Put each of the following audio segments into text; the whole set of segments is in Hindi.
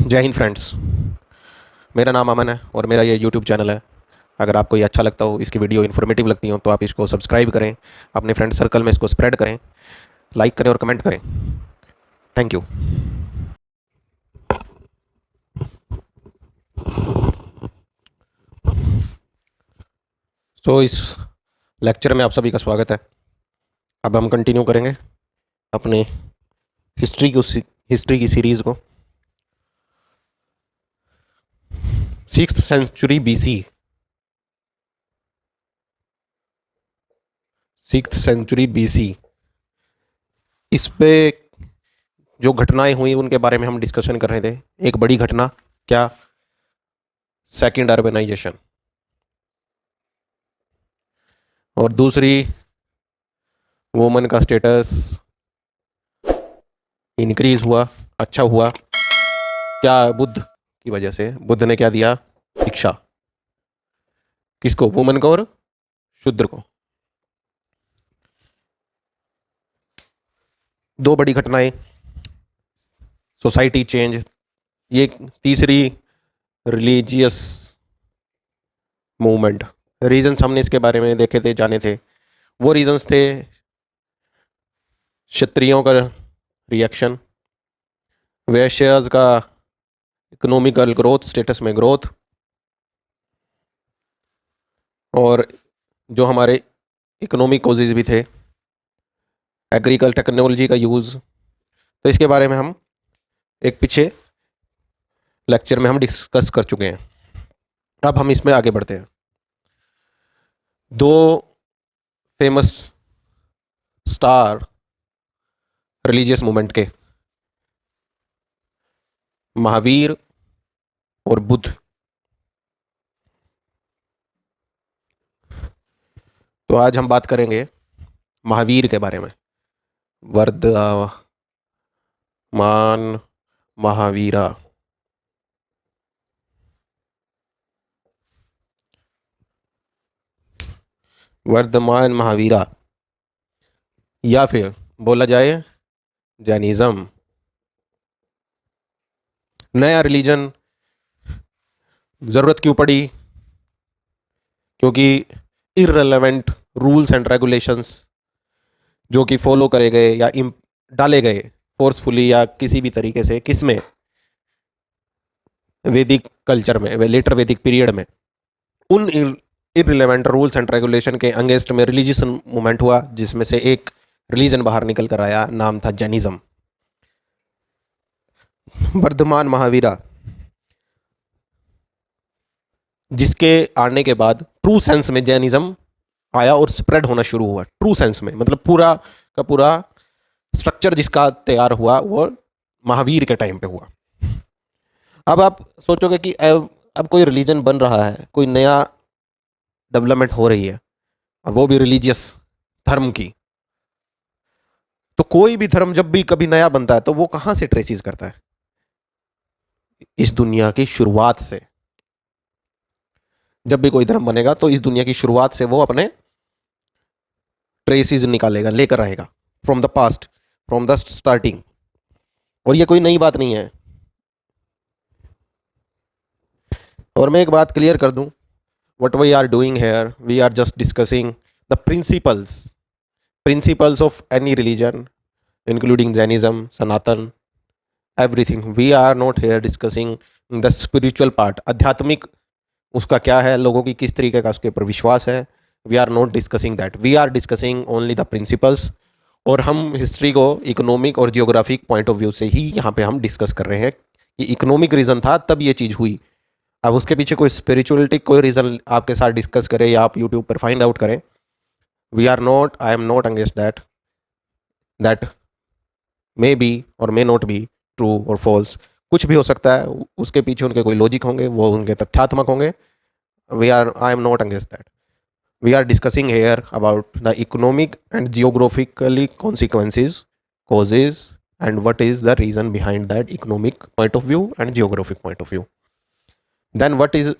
जय हिंद फ्रेंड्स। मेरा नाम अमन है और मेरा ये यूट्यूब चैनल है। अगर आपको ये अच्छा लगता हो, इसकी वीडियो इन्फॉर्मेटिव लगती हो, तो आप इसको सब्सक्राइब करें, अपने फ्रेंड सर्कल में इसको स्प्रेड करें, लाइक करें और कमेंट करें। Thank you. इस लेक्चर में आप सभी का स्वागत है। अब हम कंटिन्यू करेंगे अपने हिस्ट्री की सीरीज़ को। 6th century BC, 6th century BC, इस पे जो घटनाएं हुई उनके बारे में हम डिस्कशन कर रहे थे। एक बड़ी घटना क्या? Second urbanization. और दूसरी, वुमन का स्टेटस इंक्रीज हुआ, अच्छा हुआ। क्या? बुद्ध की वजह से। बुद्ध ने क्या दिया? शिक्षा। किसको? वुमन को और शूद्र को। दो बड़ी घटनाएं, सोसाइटी चेंज। ये तीसरी, रिलीजियस मूवमेंट। रीजंस हमने इसके बारे में देखे थे, जाने थे। वो रीजंस थे क्षत्रियों का रिएक्शन, वैश्यज का इकोनॉमिकल ग्रोथ, स्टेटस में ग्रोथ, और जो हमारे इकोनॉमिक कॉजेज भी थे, एग्रीकल्चर टेक्नोलॉजी का यूज़। तो इसके बारे में हम एक पीछे लेक्चर में हम डिस्कस कर चुके हैं। अब हम इसमें आगे बढ़ते हैं। दो फेमस स्टार रिलीजियस मूवमेंट के, महावीर और बुद्ध। तो आज हम बात करेंगे महावीर के बारे में। वर्धमान महावीरा। वर्धमान महावीरा, या फिर बोला जाए जैनिज्म। नया रिलीजन ज़रूरत क्यों पड़ी? क्योंकि इररिलेवेंट रूल्स एंड रेगुलेशंस जो कि फॉलो करे गए या डाले गए फोर्सफुली या किसी भी तरीके से, किसमें? वैदिक कल्चर में, लेटर वैदिक पीरियड में। उन इररिलेवेंट रूल्स एंड रेगुलेशन के अगेंस्ट में रिलीजियस मूवमेंट हुआ, जिसमें से एक रिलीजन बाहर निकल कर आया, नाम था जैनिज्म। वर्धमान महावीरा, जिसके आने के बाद ट्रू सेंस में जैनिज्म आया और स्प्रेड होना शुरू हुआ। ट्रू सेंस में मतलब पूरा का पूरा स्ट्रक्चर जिसका तैयार हुआ वो महावीर के टाइम पे हुआ। अब आप सोचोगे कि अब कोई रिलीजन बन रहा है, कोई नया डेवलपमेंट हो रही है, और वो भी रिलीजियस धर्म की। तो कोई भी धर्म जब भी कभी नया बनता है तो वो कहां से ट्रेसिस करता है? इस दुनिया की शुरुआत से। जब भी कोई धर्म बनेगा तो इस दुनिया की शुरुआत से वो अपने ट्रेसिस निकालेगा, लेकर आएगा, from the past, from the starting. और ये कोई नई बात नहीं है। और मैं एक बात क्लियर कर दूं, what we are doing here, we are just discussing the principles of any religion, including Jainism, Sanatan, everything. We are not here discussing the spiritual part, आध्यात्मिक उसका क्या है, लोगों की किस तरीके का उसके ऊपर विश्वास है। We are not discussing that. We are discussing only the principles. और हम हिस्ट्री को इकोनॉमिक और जियोग्राफिक पॉइंट ऑफ व्यू से ही यहाँ पे हम डिस्कस कर रहे हैं कि इकोनॉमिक रीज़न था तब ये चीज़ हुई। अब उसके पीछे कोई स्पिरिचुअलिटी, कोई रीज़न आपके साथ डिस्कस करें या आप यूट्यूब पर फाइंड आउट करें, I am not against that may be और मे नॉट बी ट्रू और फॉल्स। कुछ भी हो सकता है, उसके पीछे उनके कोई लॉजिक होंगे, वो उनके तथ्यात्मक होंगे। I am not against that. We are discussing here about the economic and geographically consequences, causes, and what is the reason behind that economic point of view and geographic point of view. Then what is,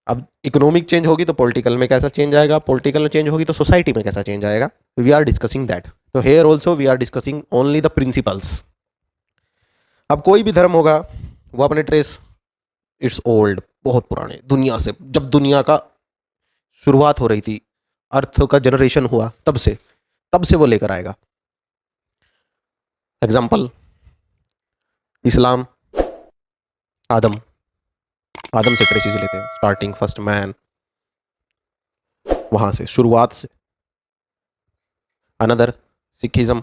अब इकोनॉमिक चेंज होगी तो पॉलिटिकल में कैसा चेंज आएगा, पॉलिटिकल में चेंज होगी तो सोसाइटी में कैसा चेंज आएगा। We are discussing that. तो here also we are discussing only the principles. अब कोई भी धर्म होगा वो अपने ट्रेस, इट्स ओल्ड, बहुत पुराने, दुनिया से, जब दुनिया का शुरुआत हो रही थी, अर्थ का जनरेशन हुआ, तब से वो लेकर आएगा। एग्जाम्पल, इस्लाम, आदम, आदम से ट्रेसिस लेते हैं, स्टार्टिंग फर्स्ट मैन, वहां से, शुरुआत से। अनदर, सिखिज्म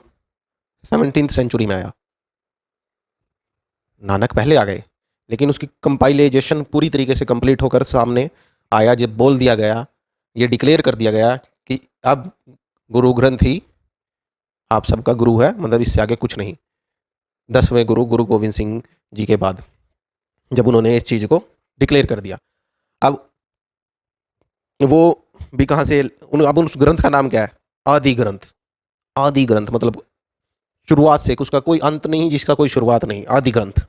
17th सेंचुरी में आया, नानक पहले आ गए, लेकिन उसकी कंपाइलेशन पूरी तरीके से कंप्लीट होकर सामने आया जब बोल दिया गया, ये डिक्लेयर कर दिया गया कि अब गुरु ग्रंथ ही आप सबका गुरु है, मतलब इससे आगे कुछ नहीं। 10वें गुरु, गुरु गोविंद सिंह जी के बाद, जब उन्होंने इस चीज़ को डिक्लेयर कर दिया, अब वो भी कहाँ से, अब उस ग्रंथ का नाम क्या है? आदि ग्रंथ। आदि ग्रंथ मतलब शुरुआत से, उसका कोई अंत नहीं, जिसका कोई शुरुआत नहीं, आदि ग्रंथ।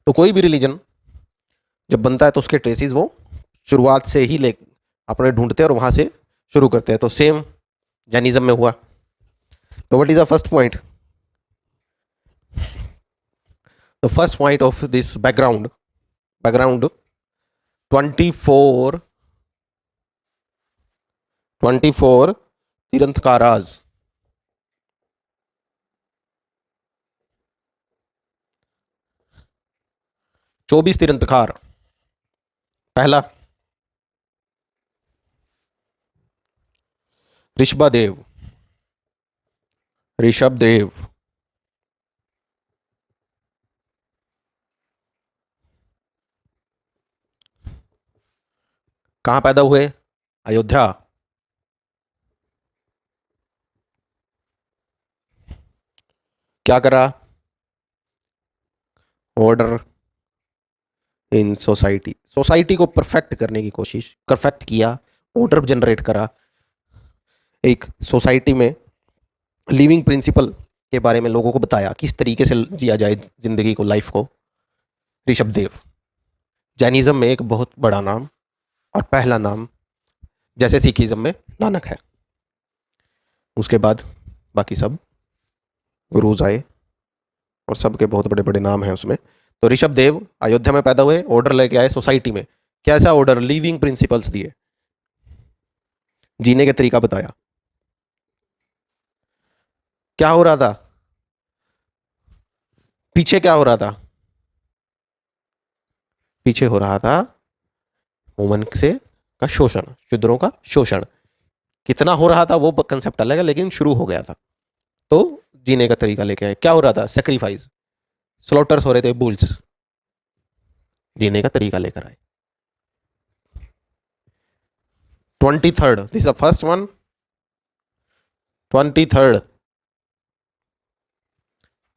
तो कोई भी रिलीजन जब बनता है तो उसके ट्रेसिस वो शुरुआत से ही ले अपने ढूंढते हैं और वहां से शुरू करते हैं। तो सेम जैनिज्म में हुआ। तो what is the first point? The first point of this background 24 तीर्थंकाराज, 24 तीर्थंकार। पहला ऋषभदेव, ऋषभदेव, कहां पैदा हुए? अयोध्या। क्या करा? ऑर्डर इन सोसाइटी, सोसाइटी को परफेक्ट करने की कोशिश, परफेक्ट किया, ऑर्डर जनरेट करा, एक सोसाइटी में लिविंग प्रिंसिपल के बारे में लोगों को बताया, किस तरीके से जिया जाए जिंदगी को, लाइफ को। ऋषभदेव। जैनिज्म में एक बहुत बड़ा नाम और पहला नाम, जैसे सिखिज्म में नानक है। उसके बाद बाकी सब गुरुज आए और सबके बहुत बड़े बड़े नाम हैं उसमें। तो ऋषभदेव अयोध्या में पैदा हुए, ऑर्डर लेके आए सोसाइटी में। कैसा ऑर्डर? लिविंग प्रिंसिपल्स दिए, जीने का तरीका बताया। क्या हो रहा था पीछे? क्या हो रहा था पीछे? हो रहा था वुमन से का शोषण, शूद्रों का शोषण। कितना हो रहा था वो कंसेप्ट अलग है, लेकिन शुरू हो गया था। तो जीने का तरीका लेके आए। क्या हो रहा था? सेक्रीफाइस, स्लॉटर्स हो रहे थे, बुल्स। जीने का तरीका लेकर आए। 23rd, this is the first one. 23rd,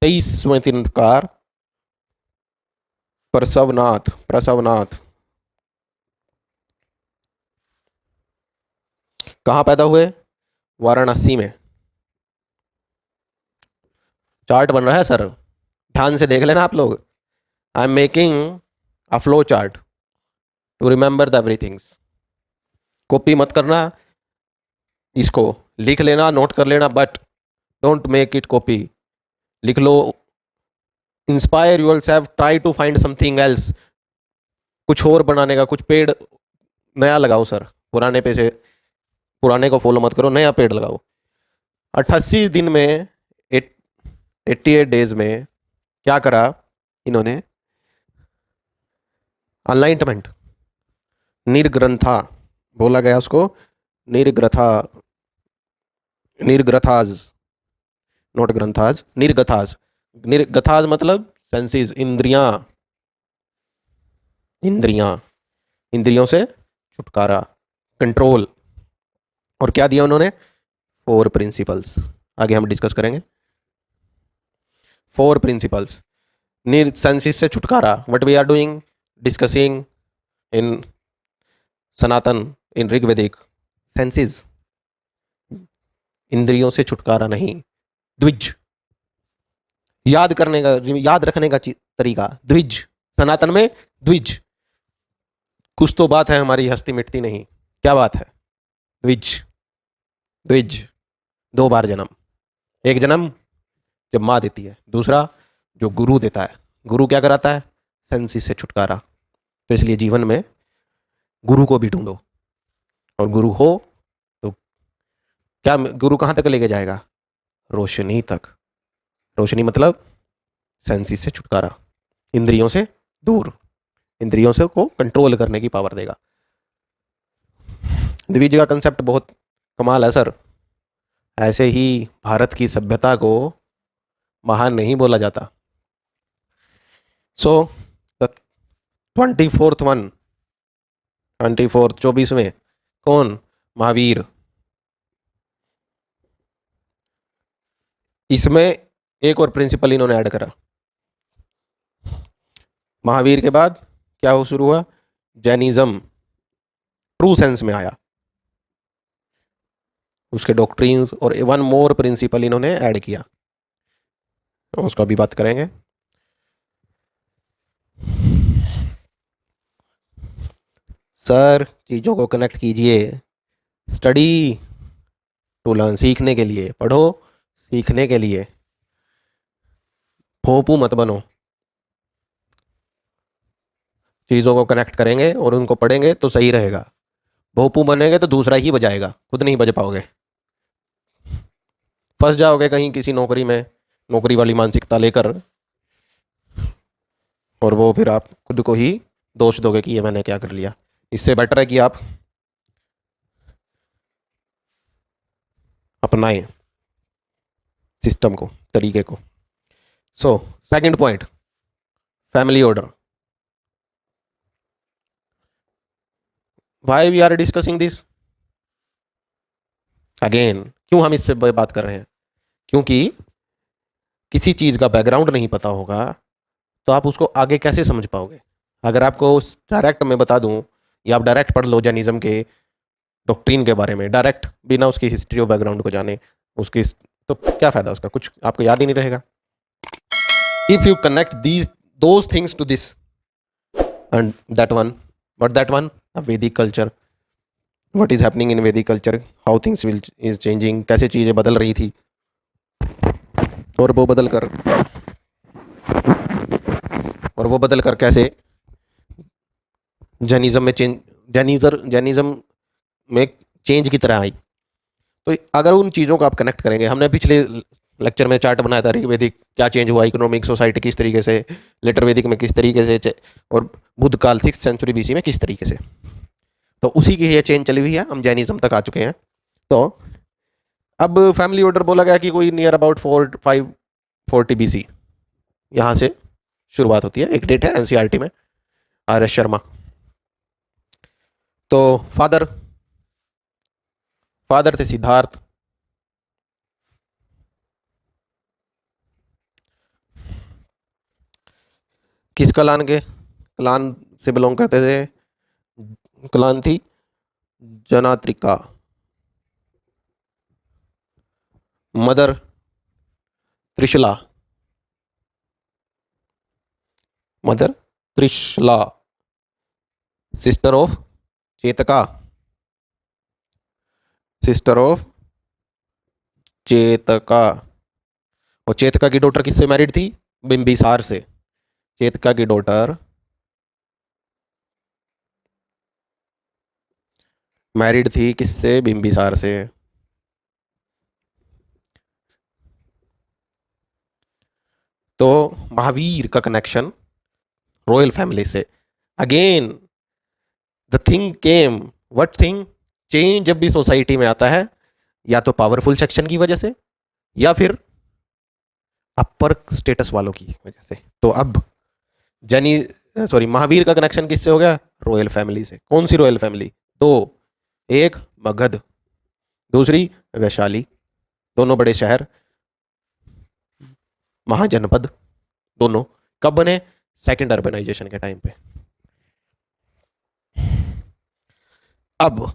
23वें तीर्थंकार प्रसवनाथ कहां पैदा हुए? वाराणसी में। चार्ट बन रहा है सर, ध्यान से देख लेना आप लोग। I am making a flow chart to remember the everythings. Copy मत करना, इसको लिख लेना, नोट कर लेना, but don't make it copy. लिख लो। Inspire yourself, try to find something else. कुछ और बनाने का, कुछ पेड़ नया लगाओ सर, पुराने पे से, पुराने को फॉलो मत करो, नया पेड़ लगाओ। 88 दिन में, 88 डेज में क्या करा इन्होंने? अनलाइटमेंट, निर्ग्रंथा बोला गया उसको, निर्ग्रथा, निर्ग्रथाज, नोट ग्रंथाज, निर्गथाज। निर्गथाज मतलब सेंसेस, इंद्रियां, इंद्रियां, इंद्रियों से छुटकारा, कंट्रोल। और क्या दिया उन्होंने? 4 प्रिंसिपल्स, आगे हम डिस्कस करेंगे। 4 प्रिंसिपल्स, सेंसेस से छुटकारा। What we are doing, discussing in Sanatan, in Rigvedic. Senses, इंद्रियों से छुटकारा नहीं। द्विज, याद करने का, याद रखने का तरीका, द्विज। सनातन में द्विज। कुछ तो बात है हमारी, हस्ती मिटती नहीं। क्या बात है? द्विज। द्विज, 2 बार जन्म। एक जन्म जब माँ देती है, दूसरा जो गुरु देता है, गुरु क्या कराता है? सेंसिस से छुटकारा। तो इसलिए जीवन में गुरु को भी ढूंढो, और गुरु हो तो क्या गुरु कहाँ तक लेके जाएगा? रोशनी तक। रोशनी मतलब सेंसिस से छुटकारा, इंद्रियों से दूर, इंद्रियों से को कंट्रोल करने की पावर देगा। द्विज का कंसेप्ट बहुत कमाल है सर। ऐसे ही भारत की सभ्यता को महान नहीं बोला जाता। So the 24th one, 24th 24वें कौन? महावीर। इसमें एक और प्रिंसिपल इन्होंने ऐड करा। महावीर के बाद क्या हो शुरू हुआ? जैनिज्म ट्रू सेंस में आया, उसके डॉक्ट्रिन्स और वन मोर प्रिंसिपल इन्होंने ऐड किया, उसका भी बात करेंगे। सर चीज़ों को कनेक्ट कीजिए, स्टडी टू लर्न, सीखने के लिए पढ़ो, सीखने के लिए। भोपू मत बनो। चीज़ों को कनेक्ट करेंगे और उनको पढ़ेंगे तो सही रहेगा। भोपू बनेंगे तो दूसरा ही बजाएगा, खुद नहीं बज पाओगे, फंस जाओगे कहीं किसी नौकरी में, नौकरी वाली मानसिकता लेकर, और वो फिर आप खुद को ही दोष दोगे कि ये मैंने क्या कर लिया। इससे बेटर है कि आप अपनाएं सिस्टम को, तरीके को। So second point, family order. Why we are discussing this again? क्यों हम इससे बात कर रहे हैं? क्योंकि किसी चीज़ का बैकग्राउंड नहीं पता होगा तो आप उसको आगे कैसे समझ पाओगे? अगर आपको डायरेक्ट मैं बता दूं, या आप डायरेक्ट पढ़ लो जैनिज्म के डॉक्ट्रिन के बारे में डायरेक्ट, बिना उसकी हिस्ट्री और बैकग्राउंड को जाने उसकी, तो क्या फ़ायदा उसका? कुछ आपको याद ही नहीं रहेगा। If you connect these those things to this and that one, but that one Vedic culture, what is happening in Vedic culture, how things will is changing, कैसे चीज़ें बदल रही थी, और वो बदल कर कैसे जैनिज्म में चेंज, जैनिज्म में चेंज की तरह आई। तो अगर उन चीज़ों को आप कनेक्ट करेंगे, हमने पिछले लेक्चर में चार्ट बनाया था ऋग वैदिक क्या चेंज हुआ, इकोनॉमिक सोसाइटी किस तरीके से, लेटर वैदिक में किस तरीके से, और बुद्ध काल 6th सेंचुरी BC में किस तरीके से। तो उसी की ये चेंज चली हुई है, हम जैनिज्म तक आ चुके हैं। तो अब फैमिली ऑर्डर बोला गया कि कोई नियर अबाउट 540 BC यहाँ से शुरुआत होती है। एक डेट है NCERT में, RS शर्मा। तो फादर थे सिद्धार्थ, किस क्लान से बिलोंग करते थे? क्लान थी Jnatrika. Mother Trishala, sister of Chetaka, और चेतका की डॉटर किससे मैरिड थी? बिंबिसार से। चेतका की डॉटर मैरिड थी किससे? बिंबिसार से। तो महावीर का कनेक्शन रॉयल फैमिली से। Again the thing came, what thing? Change जब भी सोसाइटी में आता है, या तो पावरफुल सेक्शन की वजह से, या फिर अपर स्टेटस वालों की वजह से। तो अब महावीर का कनेक्शन किससे हो गया? रॉयल फैमिली से। कौन सी रॉयल फैमिली? दो, एक मगध, दूसरी वैशाली। दोनों बड़े शहर, महाजनपद दोनों। कब बने? सेकेंड अर्बनाइजेशन के टाइम पे। अब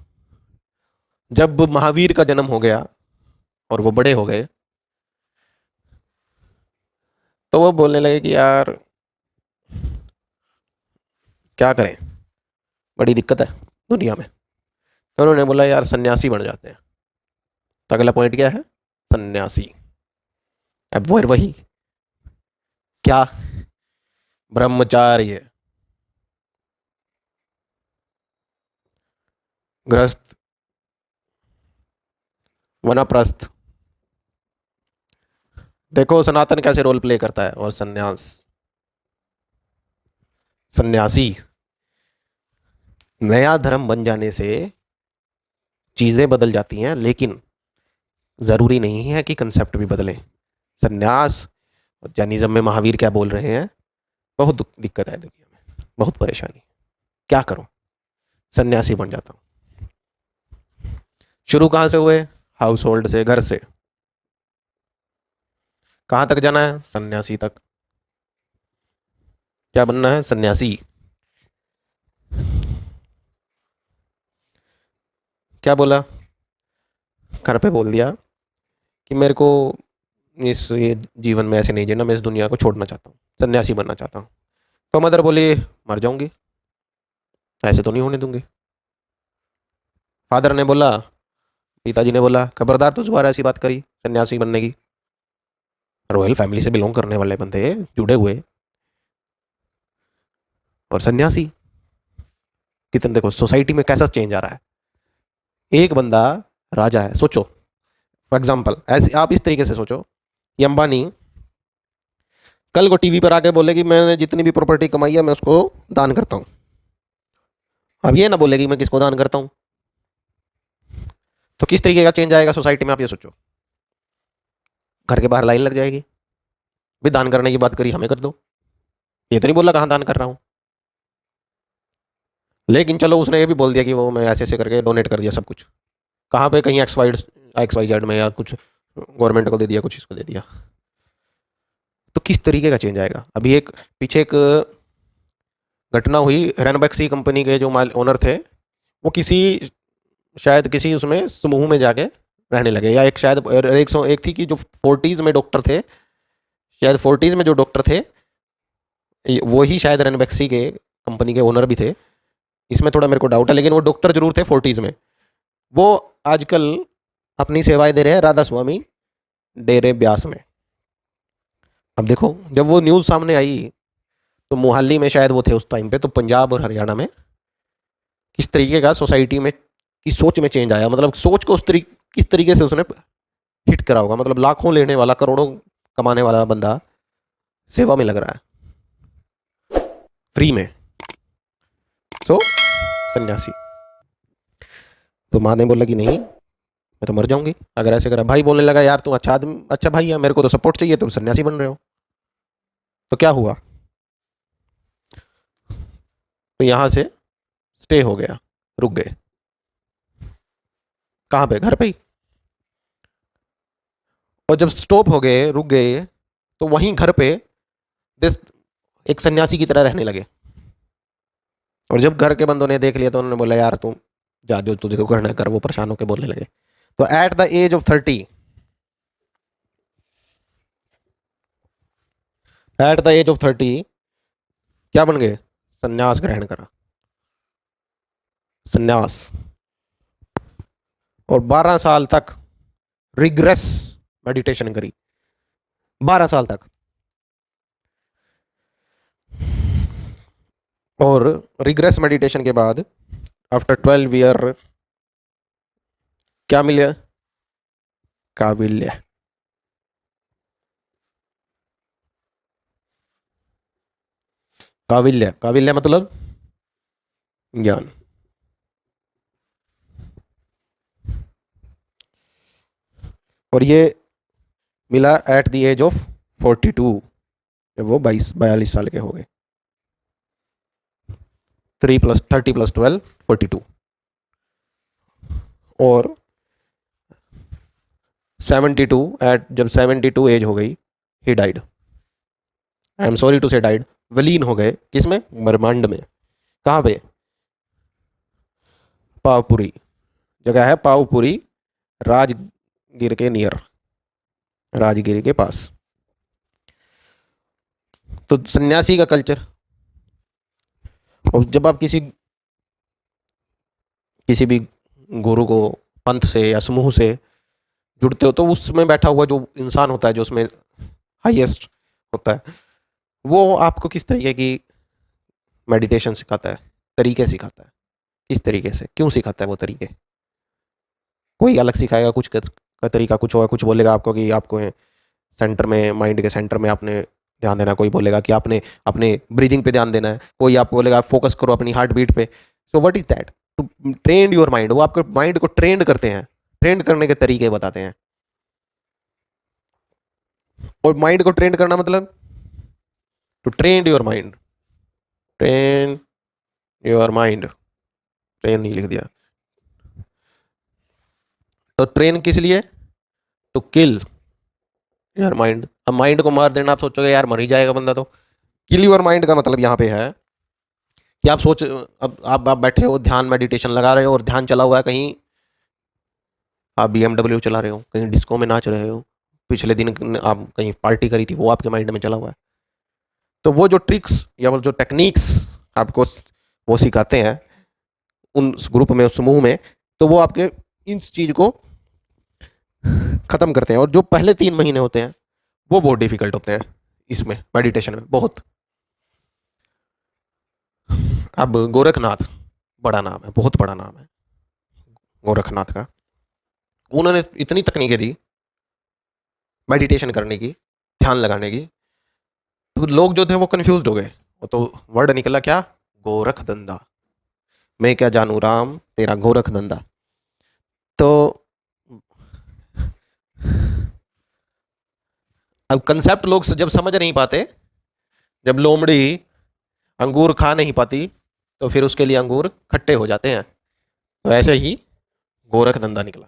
जब महावीर का जन्म हो गया और वो बड़े हो गए, तो वो बोलने लगे कि यार क्या करें, बड़ी दिक्कत है दुनिया में। तो उन्होंने बोला यार सन्यासी बन जाते हैं। तो अगला पॉइंट क्या है? सन्यासी। अब वही क्या ब्रह्मचार्य, गृहस्थ, वनप्रस्थ। देखो सनातन कैसे रोल प्ले करता है। और सन्यास, सन्यासी। नया धर्म बन जाने से चीजें बदल जाती हैं, लेकिन जरूरी नहीं है कि कंसेप्ट भी बदले। सन्यास और जैनिज्म में महावीर क्या बोल रहे हैं, बहुत दिक्कत है दुनिया में, बहुत परेशानी। क्या करूं, सन्यासी बन जाता हूं। शुरू कहां से हुए, हाउस होल्ड से, घर से। कहां तक जाना है, सन्यासी तक। क्या बनना है, सन्यासी। क्या बोला, घर पे बोल दिया कि मेरे को इस ये जीवन में ऐसे नहीं जीना, मैं इस दुनिया को छोड़ना चाहता हूँ, सन्यासी बनना चाहता हूँ। तो मदर बोली मर जाऊंगी, ऐसे तो नहीं होने दूंगी। फादर ने बोला, पिताजी ने बोला खबरदार तू दोबारा ऐसी बात करी सन्यासी बनने की। रॉयल फैमिली से बिलोंग करने वाले बंदे, जुड़े हुए, और सन्यासी। कितने देखो सोसाइटी में कैसा चेंज आ रहा है। एक बंदा राजा है, सोचो फॉर एग्जाम्पल, ऐसे आप इस तरीके से सोचो कि अंबानी कल को टीवी पर आके बोले कि मैंने जितनी भी प्रॉपर्टी कमाई है मैं उसको दान करता हूं। अब ये ना बोले कि मैं किसको दान करता हूं, तो किस तरीके का चेंज आएगा सोसाइटी में, आप ये सोचो। घर के बाहर लाइन लग जाएगी, भी दान करने की बात करी हमें कर दो। ये तो नहीं बोला कहां दान कर रहा हूं, लेकिन चलो उसने ये भी बोल दिया कि वो मैं ऐसे ऐसे करके डोनेट कर दिया सब कुछ। कहाँ पे, कहीं XYZ में, या कुछ गवर्नमेंट को दे दिया, कुछ इसको दे दिया। तो किस तरीके का चेंज आएगा। अभी एक पीछे एक घटना हुई, रैनबैक्सी कंपनी के जो ओनर थे, वो किसी शायद किसी उसमें समूह में जाके रहने लगे, या एक शायद एक थी कि जो 40s में डॉक्टर थे, शायद 40s में जो डॉक्टर थे वो ही शायद रैनबैक्सी के कंपनी के ओनर भी थे। इसमें थोड़ा मेरे को डाउट है, लेकिन वो डॉक्टर जरूर थे 40s में। वो आजकल अपनी सेवाएं दे रहे हैं राधा स्वामी डेरे ब्यास में। अब देखो जब वो न्यूज़ सामने आई, तो मोहाली में शायद वो थे उस टाइम पे, तो पंजाब और हरियाणा में किस तरीके का सोसाइटी में की सोच में चेंज आया। मतलब सोच को किस तरीके से उसने हिट करा होगा। मतलब लाखों लेने वाला, करोड़ों कमाने वाला बंदा सेवा में लग रहा है फ्री में। तो सन्यासी। तो माँ ने बोला कि नहीं, मैं तो मर जाऊंगी अगर ऐसे करा। भाई बोलने लगा यार तुम अच्छा आदमी, अच्छा भाई है, मेरे को तो सपोर्ट चाहिए, तुम सन्यासी बन रहे हो। तो क्या हुआ, तो यहां से स्टे हो गया, रुक गए। कहां पे, घर पे ही। और जब स्टॉप हो गए, रुक गए, तो वहीं घर पे दिस एक सन्यासी की तरह रहने लगे। और जब घर के बंदों ने देख लिया तो उन्होंने बोला यार तुम जा, जो तुझे करना है कर। वो परेशान होकर बोलने लगे। तो at the age of 30, at the age of 30 क्या बन गए, सन्यास ग्रहण करा, सन्यास। और 12 साल तक रिग्रेस मेडिटेशन करी, 12 साल तक। और रिग्रेस मेडिटेशन के बाद आफ्टर 12 ईयर क्या मिले, काबिल्य। काबिल्य, काबिल्य मतलब ज्ञान। और ये मिला एट द एज ऑफ 42, जब वो 42 साल के हो गए। 30 + 12 42। और 72 जब 72 एज हो गई, he died. I am sorry to say died. विलीन हो गए किसमें, ब्रह्मांड में। कहाँ पे, पावपुरी, जगह है पावपुरी, राजगीर के नियर, राजगीर के पास। तो सन्यासी का कल्चर। और जब आप किसी किसी भी गुरु को, पंथ से या समूह से जुड़ते हो, तो उसमें बैठा हुआ जो इंसान होता है, जो उसमें हाईएस्ट होता है, वो आपको किस तरीके की मेडिटेशन सिखाता है, तरीके सिखाता है, किस तरीके से, क्यों सिखाता है वो तरीके? कोई अलग सिखाएगा, कुछ का तरीका कुछ होगा, कुछ बोलेगा आपको कि आपको सेंटर में, माइंड के सेंटर में आपने ध्यान देना, कोई बोलेगा कि आपने अपने ब्रीदिंग पे ध्यान देना है, कोई आपको बोलेगा फोकस करो अपनी हार्ट बीट पे। So what is that? To train your mind. वो आपके माइंड को ट्रेंड करते हैं, ट्रेंड करने के तरीके बताते हैं। और माइंड को ट्रेंड करना मतलब to train your mind, train your mind, train नहीं लिख दिया, तो ट्रेन किस लिए? टू किल यार माइंड। अब माइंड को मार देना, आप सोचोगे यार मर ही जाएगा बंदा, तो किल योर माइंड का मतलब यहाँ पे है कि आप सोच, अब आप बैठे हो, ध्यान मेडिटेशन लगा रहे हो और ध्यान चला हुआ है कहीं, आप BMW चला रहे हो, कहीं डिस्को में नाच रहे हो, पिछले दिन आप कहीं पार्टी करी थी, वो आपके माइंड में चला हुआ है। तो वो जो ट्रिक्स या वो जो टेक्निक्स आपको वो सिखाते हैं उन ग्रुप में, उस समूह में, तो वो आपके इन चीज को खत्म करते हैं। और जो पहले 3 महीने होते हैं वो बहुत डिफिकल्ट होते हैं इसमें, मेडिटेशन में बहुत। अब गोरखनाथ, बड़ा नाम है, बहुत बड़ा नाम है गोरखनाथ का। उन्होंने इतनी तकनीकें दी मेडिटेशन करने की, ध्यान लगाने की, तो लोग जो थे वो कंफ्यूज हो गए। वो तो वर्ड निकला क्या? गोरख धंधा। मैं क्या जानू राम तेरा गोरख धंधा। तो अब कंसेप्ट लोग जब समझ नहीं पाते, जब लोमड़ी अंगूर खा नहीं पाती, तो फिर उसके लिए अंगूर खट्टे हो जाते हैं। तो ऐसे ही गोरख धंधा निकला।